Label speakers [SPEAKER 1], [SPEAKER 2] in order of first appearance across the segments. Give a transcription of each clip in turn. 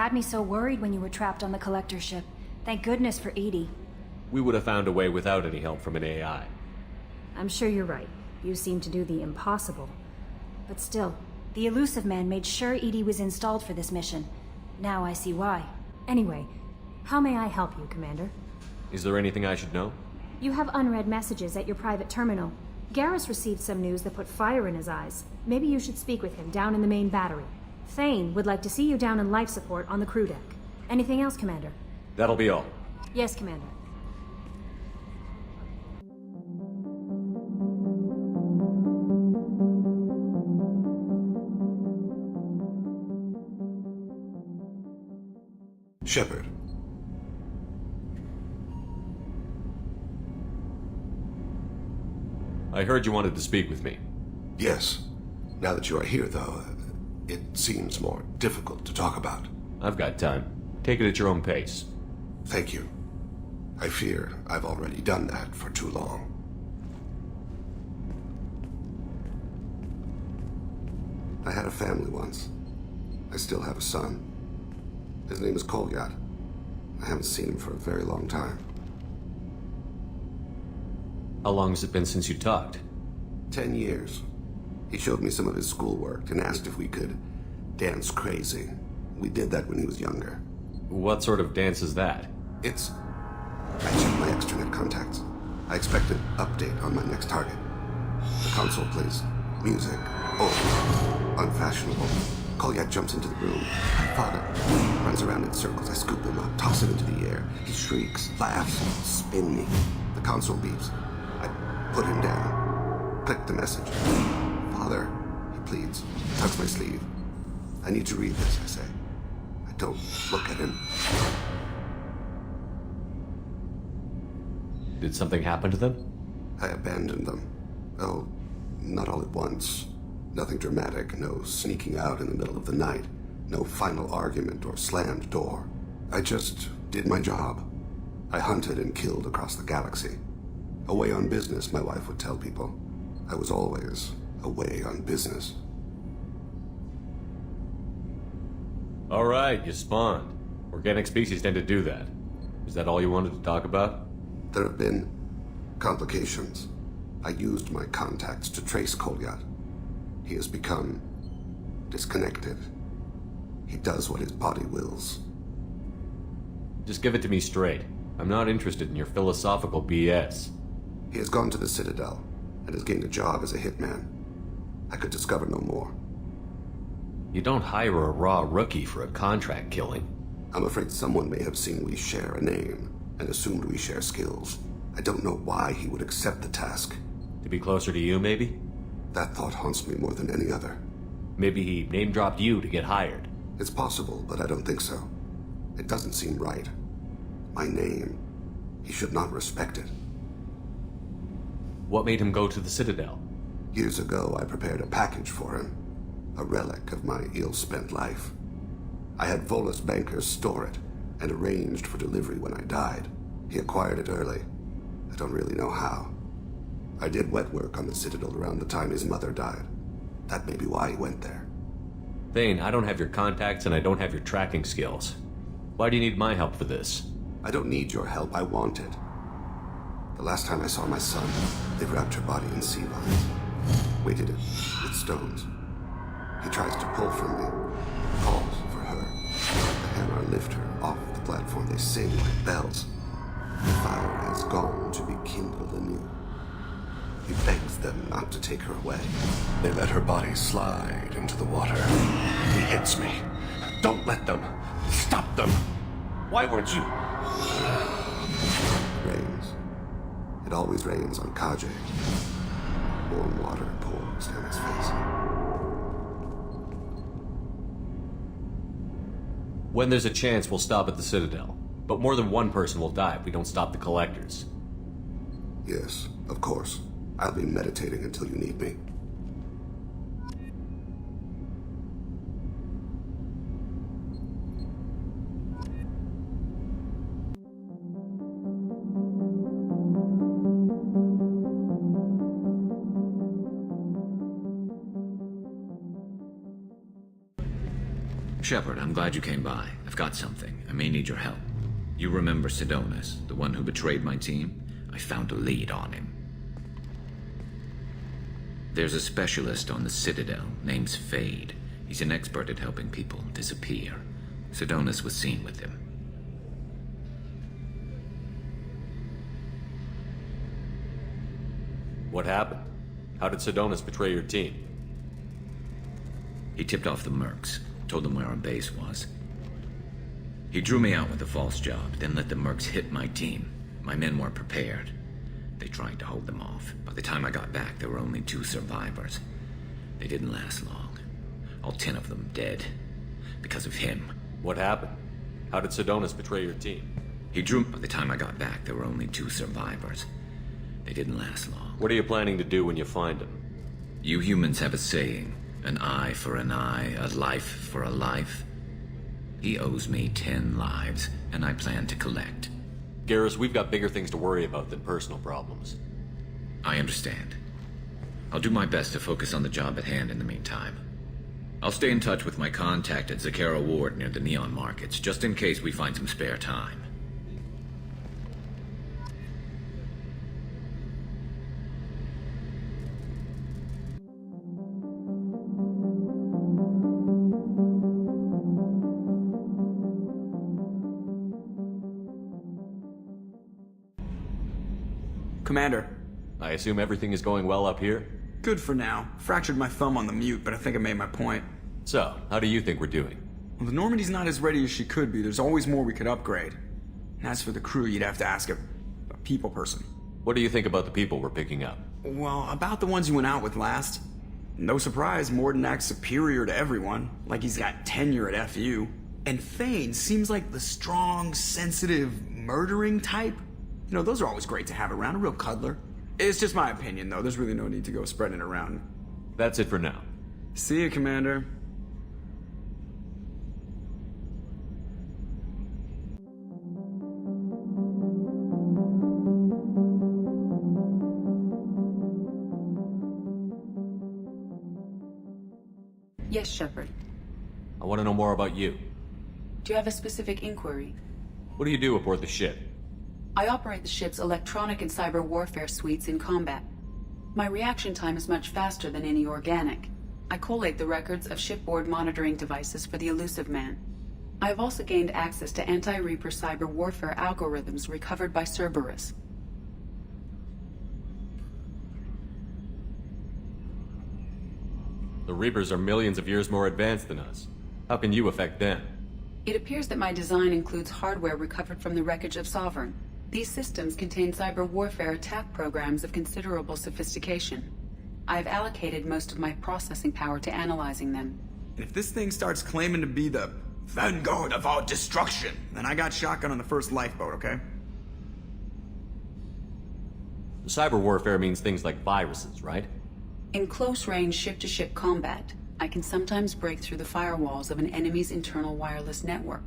[SPEAKER 1] had me so worried when you were trapped on the Collector ship. Thank goodness for Edie.
[SPEAKER 2] We would have found a way without any help from an AI.
[SPEAKER 1] I'm sure you're right. You seem to do the impossible. But still, the Elusive Man made sure Edie was installed for this mission. Now I see why. Anyway, how may I help you, Commander?
[SPEAKER 2] Is there anything I should know?
[SPEAKER 1] You have unread messages at your private terminal. Garrus received some news that put fire in his eyes. Maybe you should speak with him down in the main battery. Thane would like to see you down in life support on the crew deck. Anything else, Commander?
[SPEAKER 2] That'll be all.
[SPEAKER 1] Yes, Commander.
[SPEAKER 3] Shepard.
[SPEAKER 2] I heard you wanted to speak with me.
[SPEAKER 3] Yes. Now that you are here, though, it seems more difficult to talk about.
[SPEAKER 2] I've got time. Take it at your own pace.
[SPEAKER 3] Thank you. I fear I've already done that for too long. I had a family once. I still have a son. His name is Kolyat. I haven't seen him for a very long time.
[SPEAKER 2] How long has it been since you talked?
[SPEAKER 3] 10 years. He showed me some of his schoolwork and asked if we could dance crazy. We did that when he was younger.
[SPEAKER 2] What sort of dance is that?
[SPEAKER 3] It's... I checked my extranet contacts. I expect an update on my next target. The console plays music. Old. Unfashionable. Kolyat jumps into the room. My father runs around in circles. I scoop him up, toss him into the air. He shrieks, laughs, spin me. The console beeps. I put him down. Click the message. Father, he pleads, tugs my sleeve. I need to read this, I say. I don't look at him.
[SPEAKER 2] Did something happen to them?
[SPEAKER 3] I abandoned them. Oh, not all at once. Nothing dramatic, no sneaking out in the middle of the night, no final argument or slammed door. I just did my job. I hunted and killed across the galaxy. Away on business, my wife would tell people. I was always away on business.
[SPEAKER 2] All right, you spawned. Organic species tend to do that. Is that all you wanted to talk about?
[SPEAKER 3] There have been complications. I used my contacts to trace Kolyat. He has become disconnected. He does what his body wills.
[SPEAKER 2] Just give it to me straight. I'm not interested in your philosophical BS.
[SPEAKER 3] He has gone to the Citadel and has gained a job as a hitman. I could discover no more.
[SPEAKER 2] You don't hire a raw rookie for a contract killing.
[SPEAKER 3] I'm afraid someone may have seen we share a name and assumed we share skills. I don't know why he would accept the task.
[SPEAKER 2] To be closer to you, maybe?
[SPEAKER 3] That thought haunts me more than any other.
[SPEAKER 2] Maybe he name-dropped you to get hired.
[SPEAKER 3] It's possible, but I don't think so. It doesn't seem right. My name. He should not respect it.
[SPEAKER 2] What made him go to the Citadel?
[SPEAKER 3] Years ago, I prepared a package for him. A relic of my ill-spent life. I had Volus bankers store it and arranged for delivery when I died. He acquired it early. I don't really know how. I did wet work on the Citadel around the time his mother died. That may be why he went there.
[SPEAKER 2] Thane, I don't have your contacts and I don't have your tracking skills. Why do you need my help for this?
[SPEAKER 3] I don't need your help, I want it. The last time I saw my son, they wrapped her body in sea vines, weighted it with stones. He tries to pull from me, calls for her. The hammer lift her off the platform. They sing like bells. The fire has gone to be kindled anew. He begs them not to take her away. They let her body slide into the water. He hits me. Don't let them. Stop them. Why weren't you? It rains. It always rains on Kage. Warm water pours down his face.
[SPEAKER 2] When there's a chance, we'll stop at the Citadel. But more than one person will die if we don't stop the Collectors.
[SPEAKER 3] Yes, of course. I'll be meditating until you need me.
[SPEAKER 4] Shepard, I'm glad you came by. I've got something. I may need your help. You remember Sidonus, the one who betrayed my team? I found a lead on him. There's a specialist on the Citadel, name's Fade. He's an expert at helping people disappear. Sidonus was seen with him.
[SPEAKER 2] What happened? How did Sidonus betray your team?
[SPEAKER 4] He tipped off the mercs, told them where our base was. He drew me out with a false job, then let the mercs hit my team. My men weren't prepared. They tried to hold them off. By the time I got back, there were only 2 survivors. They didn't last long. All 10 of them dead. Because of him.
[SPEAKER 2] What happened? How did Sidonus betray your team?
[SPEAKER 4] By the time I got back, there were only 2 survivors. They didn't last long.
[SPEAKER 2] What are you planning to do when you find him?
[SPEAKER 4] You humans have a saying. An eye for an eye, a life for a life. He owes me 10 lives, and I plan to collect.
[SPEAKER 2] Garrus, we've got bigger things to worry about than personal problems.
[SPEAKER 4] I understand. I'll do my best to focus on the job at hand in the meantime. I'll stay in touch with my contact at Zakara Ward near the Neon Markets, just in case we find some spare time.
[SPEAKER 5] Commander.
[SPEAKER 2] I assume everything is going well up here?
[SPEAKER 5] Good for now. Fractured my thumb on the mute, but I think I made my point.
[SPEAKER 2] So, how do you think we're doing?
[SPEAKER 5] Well, the Normandy's not as ready as she could be. There's always more we could upgrade. And as for the crew, you'd have to ask a people person.
[SPEAKER 2] What do you think about the people we're picking up?
[SPEAKER 5] Well, about the ones you went out with last. No surprise, Morden acts superior to everyone, like he's got tenure at FU. And Thane seems like the strong, sensitive, murdering type. You know, those are always great to have around, a real cuddler. It's just my opinion, though. There's really no need to go spreading it around.
[SPEAKER 2] That's it for now.
[SPEAKER 5] See you, Commander.
[SPEAKER 6] Yes, Shepard.
[SPEAKER 2] I want to know more about you.
[SPEAKER 6] Do you have a specific inquiry?
[SPEAKER 2] What do you do aboard the ship?
[SPEAKER 6] I operate the ship's electronic and cyber warfare suites in combat. My reaction time is much faster than any organic. I collate the records of shipboard monitoring devices for the Elusive Man. I have also gained access to anti-Reaper cyber warfare algorithms recovered by Cerberus.
[SPEAKER 2] The Reapers are millions of years more advanced than us. How can you affect them?
[SPEAKER 6] It appears that my design includes hardware recovered from the wreckage of Sovereign. These systems contain cyber warfare attack programs of considerable sophistication. I have allocated most of my processing power to analyzing them.
[SPEAKER 5] And if this thing starts claiming to be the vanguard of our destruction, then I got shotgun on the first lifeboat, okay?
[SPEAKER 2] Cyber warfare means things like viruses, right?
[SPEAKER 6] In close-range ship-to-ship combat, I can sometimes break through the firewalls of an enemy's internal wireless network.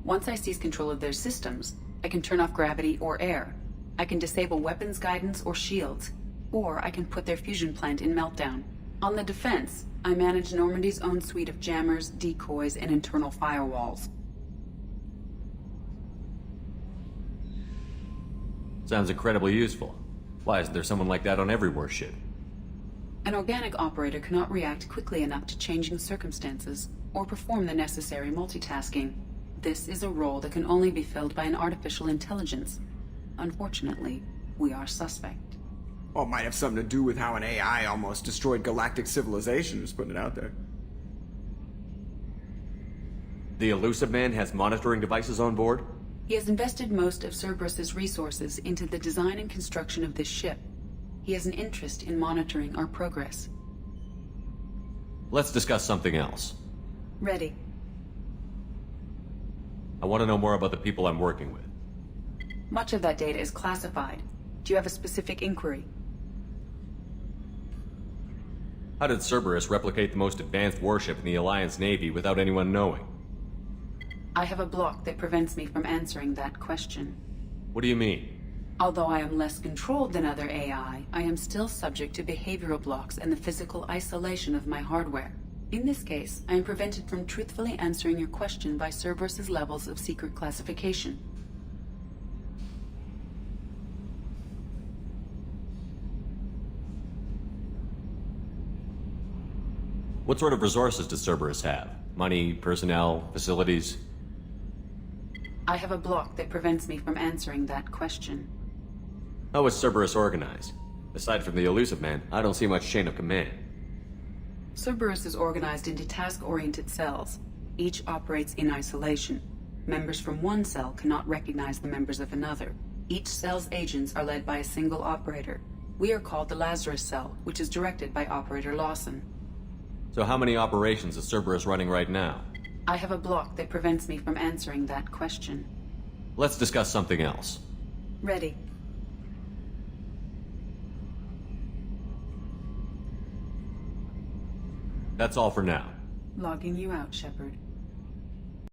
[SPEAKER 6] Once I seize control of their systems, I can turn off gravity or air. I can disable weapons guidance or shields, or I can put their fusion plant in meltdown. On the defense, I manage Normandy's own suite of jammers, decoys, and internal firewalls.
[SPEAKER 2] Sounds incredibly useful. Why isn't there someone like that on every warship?
[SPEAKER 6] An organic operator cannot react quickly enough to changing circumstances or perform the necessary multitasking. This is a role that can only be filled by an artificial intelligence. Unfortunately, we are suspect.
[SPEAKER 5] Well, it might have something to do with how an AI almost destroyed galactic civilization, just putting it out there.
[SPEAKER 2] The Elusive Man has monitoring devices on board?
[SPEAKER 6] He has invested most of Cerberus's resources into the design and construction of this ship. He has an interest in monitoring our progress.
[SPEAKER 2] Let's discuss something else.
[SPEAKER 6] Ready.
[SPEAKER 2] I want to know more about the people I'm working with.
[SPEAKER 6] Much of that data is classified. Do you have a specific inquiry?
[SPEAKER 2] How did Cerberus replicate the most advanced warship in the Alliance Navy without anyone knowing?
[SPEAKER 6] I have a block that prevents me from answering that question.
[SPEAKER 2] What do you mean?
[SPEAKER 6] Although I am less controlled than other AI, I am still subject to behavioral blocks and the physical isolation of my hardware. In this case, I am prevented from truthfully answering your question by Cerberus's levels of secret classification.
[SPEAKER 2] What sort of resources does Cerberus have? Money, personnel, facilities?
[SPEAKER 6] I have a block that prevents me from answering that question.
[SPEAKER 2] How is Cerberus organized? Aside from the Elusive Man, I don't see much chain of command.
[SPEAKER 6] Cerberus is organized into task-oriented cells. Each operates in isolation. Members from one cell cannot recognize the members of another. Each cell's agents are led by a single operator. We are called the Lazarus Cell, which is directed by Operator Lawson.
[SPEAKER 2] So how many operations is Cerberus running right now?
[SPEAKER 6] I have a block that prevents me from answering that question.
[SPEAKER 2] Let's discuss something else.
[SPEAKER 6] Ready.
[SPEAKER 2] That's all for now.
[SPEAKER 6] Logging you out, Shepard.